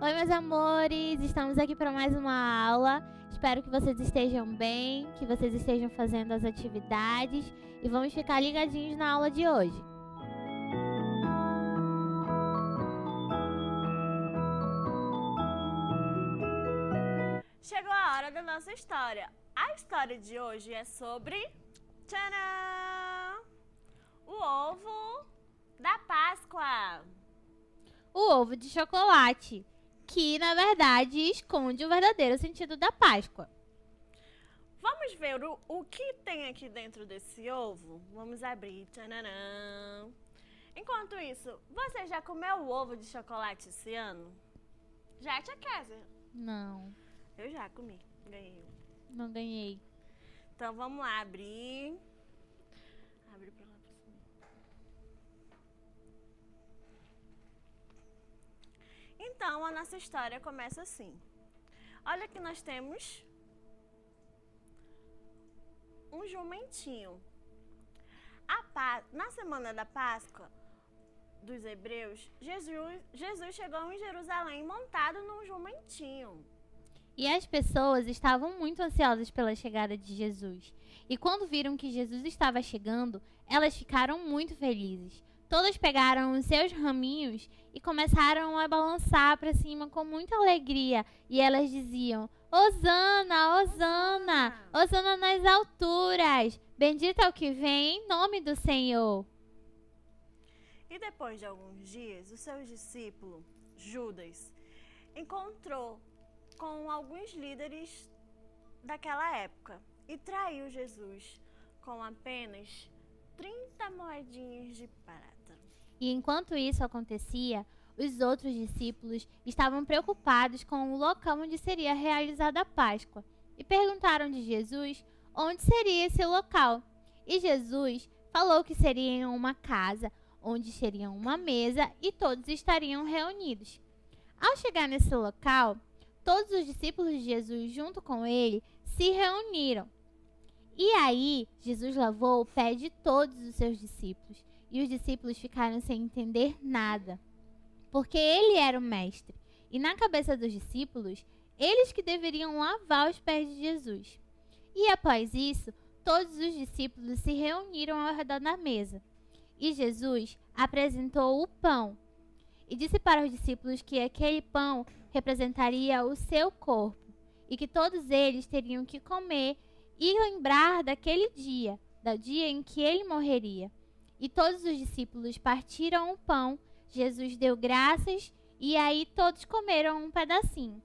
Oi, meus amores! Estamos aqui para mais uma aula. Espero que vocês estejam bem, que vocês estejam fazendo as atividades e vamos ficar ligadinhos na aula de hoje. Chegou a hora da nossa história. A história de hoje é sobre... Tcharam! O ovo da Páscoa. O ovo de chocolate, que na verdade esconde o verdadeiro sentido da Páscoa. Vamos ver o que tem aqui dentro desse ovo? Vamos abrir. Tcharam! Enquanto isso, você já comeu o ovo de chocolate esse ano? Já, tia Kézia? Não, Eu já comi. Ganhei. não ganhei. Então vamos lá abrir. Abre pra lá pra cima. Então a nossa história começa assim. Olha que nós temos um jumentinho. Na semana da Páscoa dos hebreus, Jesus chegou em Jerusalém montado num jumentinho. E as pessoas estavam muito ansiosas pela chegada de Jesus. E quando viram que Jesus estava chegando, elas ficaram muito felizes. Todas pegaram os seus raminhos e começaram a balançar para cima com muita alegria. E elas diziam: Hosana, Hosana, Hosana nas alturas. Bendito é o que vem em nome do Senhor. E depois de alguns dias, o seu discípulo, Judas, encontrou com alguns líderes daquela época e traiu Jesus com apenas 30 moedinhas de prata. E enquanto isso acontecia, os outros discípulos estavam preocupados com o local onde seria realizada a Páscoa e perguntaram de Jesus onde seria esse local. E Jesus falou que seria em uma casa, onde seria uma mesa e todos estariam reunidos. Ao chegar nesse local, todos os discípulos de Jesus, junto com ele, se reuniram. E aí, Jesus lavou o pé de todos os seus discípulos. E os discípulos ficaram sem entender nada, porque ele era o mestre. E na cabeça dos discípulos, eles que deveriam lavar os pés de Jesus. E após isso, todos os discípulos se reuniram ao redor da mesa. E Jesus apresentou o pão. E disse para os discípulos que aquele pão representaria o seu corpo e que todos eles teriam que comer e lembrar daquele dia, do dia em que ele morreria. E todos os discípulos partiram o pão, Jesus deu graças e aí todos comeram um pedacinho.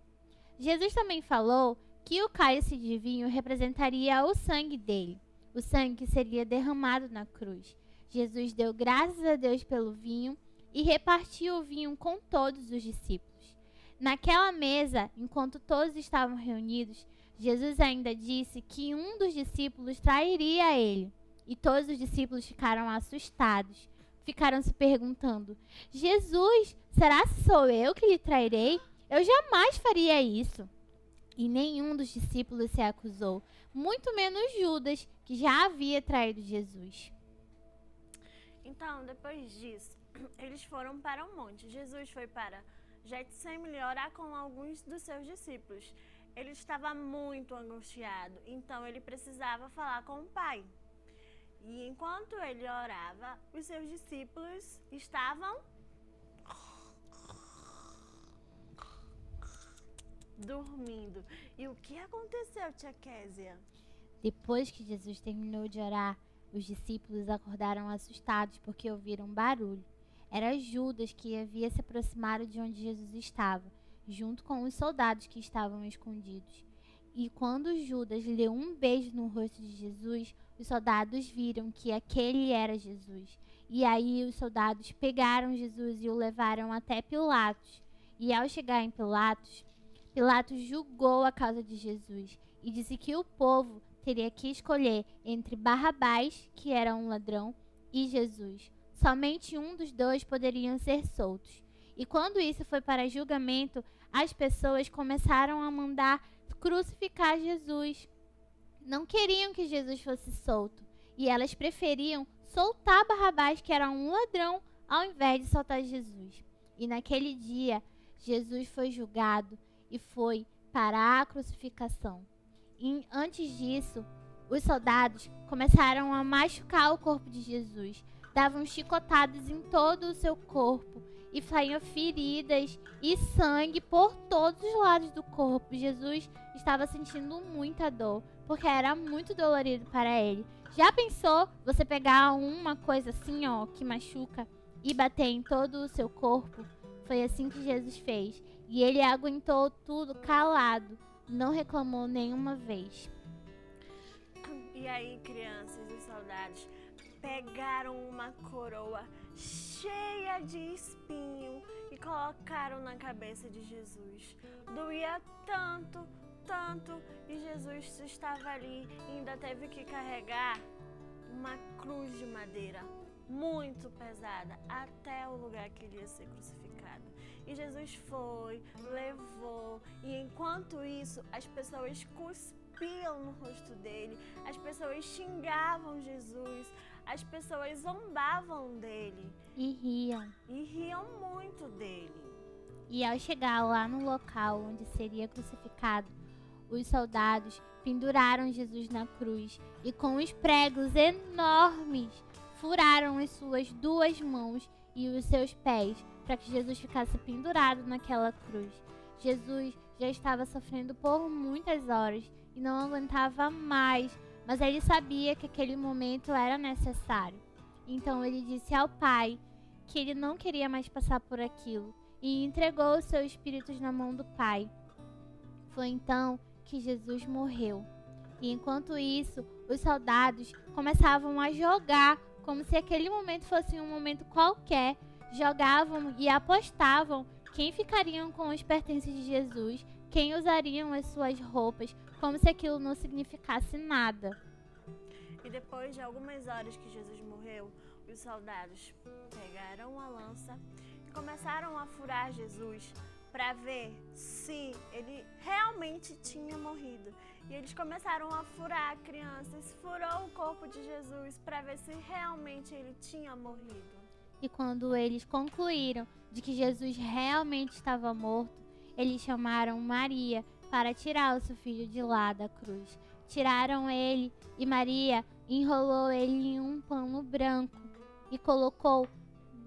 Jesus também falou que o cálice de vinho representaria o sangue dele, o sangue que seria derramado na cruz. Jesus deu graças a Deus pelo vinho e repartiu o vinho com todos os discípulos. Naquela mesa, enquanto todos estavam reunidos, Jesus ainda disse que um dos discípulos trairia ele. E todos os discípulos ficaram assustados. Ficaram se perguntando: Jesus, será que sou eu que lhe trairei? Eu jamais faria isso. E nenhum dos discípulos se acusou, muito menos Judas, que já havia traído Jesus. Então, depois disso, eles foram para um monte. Jesus foi para Getsemane orar com alguns dos seus discípulos. Ele estava muito angustiado, então ele precisava falar com o Pai. E enquanto ele orava, os seus discípulos estavam dormindo. E o que aconteceu, tia Kézia? Depois que Jesus terminou de orar, os discípulos acordaram assustados porque ouviram um barulho. Era Judas que havia se aproximado de onde Jesus estava, junto com os soldados que estavam escondidos. E quando Judas deu um beijo no rosto de Jesus, os soldados viram que aquele era Jesus. E aí os soldados pegaram Jesus e o levaram até Pilatos. E ao chegar em Pilatos, Pilatos julgou a causa de Jesus e disse que o povo teria que escolher entre Barrabás, que era um ladrão, e Jesus. Somente um dos dois poderiam ser soltos. E quando isso foi para julgamento, as pessoas começaram a mandar crucificar Jesus. Não queriam que Jesus fosse solto. E elas preferiam soltar Barrabás, que era um ladrão, ao invés de soltar Jesus. E naquele dia, Jesus foi julgado e foi para a crucificação. E antes disso, os soldados começaram a machucar o corpo de Jesus, davam chicotadas em todo o seu corpo e saíam feridas e sangue por todos os lados do corpo. Jesus estava sentindo muita dor, porque era muito dolorido para ele. Já pensou você pegar uma coisa assim, ó, que machuca e bater em todo o seu corpo? Foi assim que Jesus fez. E ele aguentou tudo calado, não reclamou nenhuma vez. E aí, crianças e soldados pegaram uma coroa cheia de espinho e colocaram na cabeça de Jesus. Doía tanto, tanto, e Jesus estava ali e ainda teve que carregar uma cruz de madeira muito pesada até o lugar que ele ia ser crucificado. E Jesus foi, levou, e enquanto isso as pessoas cuspiam no rosto dele, as pessoas xingavam Jesus, as pessoas zombavam dele. E riam. E riam muito dele. E ao chegar lá no local onde seria crucificado, os soldados penduraram Jesus na cruz e com os pregos enormes furaram as suas 2 mãos e os seus pés para que Jesus ficasse pendurado naquela cruz. Jesus já estava sofrendo por muitas horas e não aguentava mais, mas ele sabia que aquele momento era necessário. Então ele disse ao Pai que ele não queria mais passar por aquilo e entregou os seus espíritos na mão do Pai. Foi então que Jesus morreu. E enquanto isso, os soldados começavam a jogar como se aquele momento fosse um momento qualquer. Jogavam e apostavam quem ficariam com os pertences de Jesus, quem usariam as suas roupas, como se aquilo não significasse nada. E depois de algumas horas que Jesus morreu, os soldados pegaram a lança e começaram a furar Jesus para ver se ele realmente tinha morrido. E eles começaram a furar crianças, furou o corpo de Jesus para ver se realmente ele tinha morrido. E quando eles concluíram de que Jesus realmente estava morto, eles chamaram Maria para tirar o seu filho de lá da cruz. Tiraram ele e Maria enrolou ele em um pano branco e colocou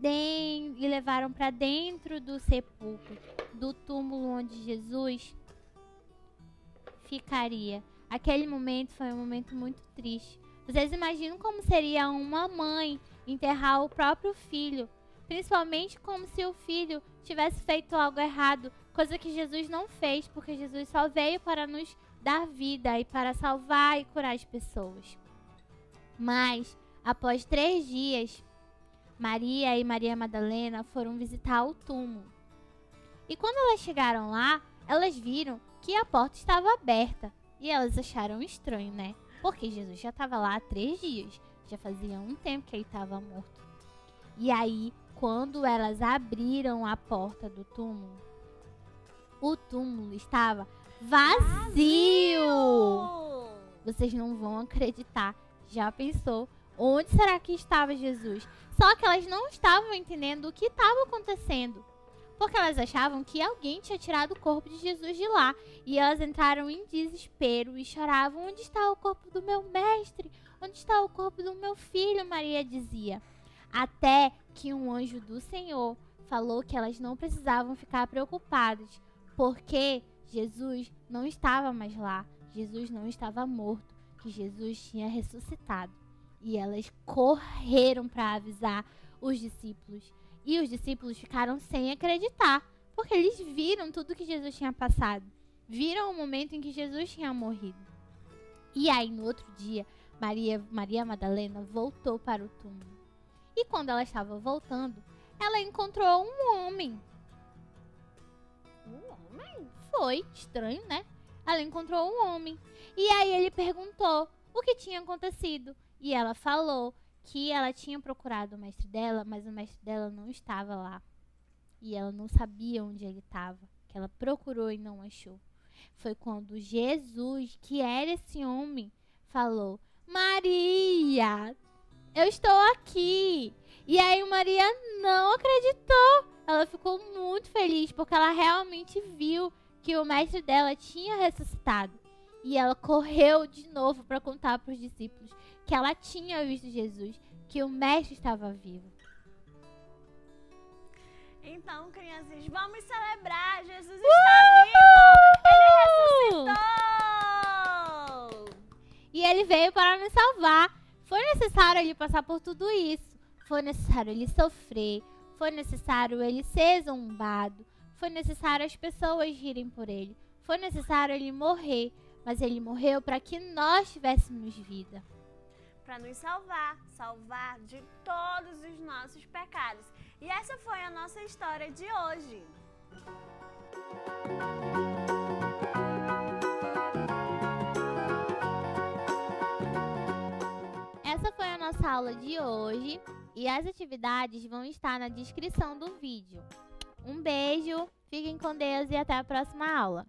e levaram para dentro do sepulcro, do túmulo onde Jesus ficaria. Aquele momento foi um momento muito triste. Vocês imaginam como seria uma mãe enterrar o próprio filho, principalmente como se o filho tivesse feito algo errado, coisa que Jesus não fez, porque Jesus só veio para nos dar vida e para salvar e curar as pessoas. Mas, após 3 dias, Maria e Maria Madalena foram visitar o túmulo. E quando elas chegaram lá, elas viram que a porta estava aberta. E elas acharam estranho, né? Porque Jesus já estava lá há 3 dias. Já fazia um tempo que ele estava morto. E aí, quando elas abriram a porta do túmulo, o túmulo estava vazio! Vocês não vão acreditar. Já pensou? Onde será que estava Jesus? Só que elas não estavam entendendo o que estava acontecendo. Porque elas achavam que alguém tinha tirado o corpo de Jesus de lá. E elas entraram em desespero e choravam: onde está o corpo do meu mestre? Onde está o corpo do meu filho? Maria dizia. Até que um anjo do Senhor falou que elas não precisavam ficar preocupadas, porque Jesus não estava mais lá. Jesus não estava morto, que Jesus tinha ressuscitado. E elas correram para avisar os discípulos. E os discípulos ficaram sem acreditar, porque eles viram tudo que Jesus tinha passado. Viram o momento em que Jesus tinha morrido. E aí, no outro dia, Maria Madalena voltou para o túmulo. E quando ela estava voltando, ela encontrou um homem. Um homem? Foi estranho, né? Ela encontrou um homem. E aí ele perguntou o que tinha acontecido. E ela falou que ela tinha procurado o mestre dela, mas o mestre dela não estava lá. E ela não sabia onde ele estava, que ela procurou e não achou. Foi quando Jesus, que era esse homem, falou: Maria, eu estou aqui. E aí Maria não acreditou. ela ficou muito feliz porque ela realmente viu que o mestre dela tinha ressuscitado. E ela correu de novo para contar para os discípulos que ela tinha visto Jesus, que o mestre estava vivo. Então, crianças, vamos celebrar! Jesus está vivo! Ele ressuscitou! E ele veio para nos salvar. Foi necessário ele passar por tudo isso. Foi necessário ele sofrer. Foi necessário ele ser zombado. Foi necessário as pessoas rirem por ele. Foi necessário ele morrer. Mas ele morreu para que nós tivéssemos vida. Para nos salvar de todos os nossos pecados. E essa foi a nossa história de hoje. Essa foi a nossa aula de hoje e as atividades vão estar na descrição do vídeo. Um beijo, fiquem com Deus e até a próxima aula.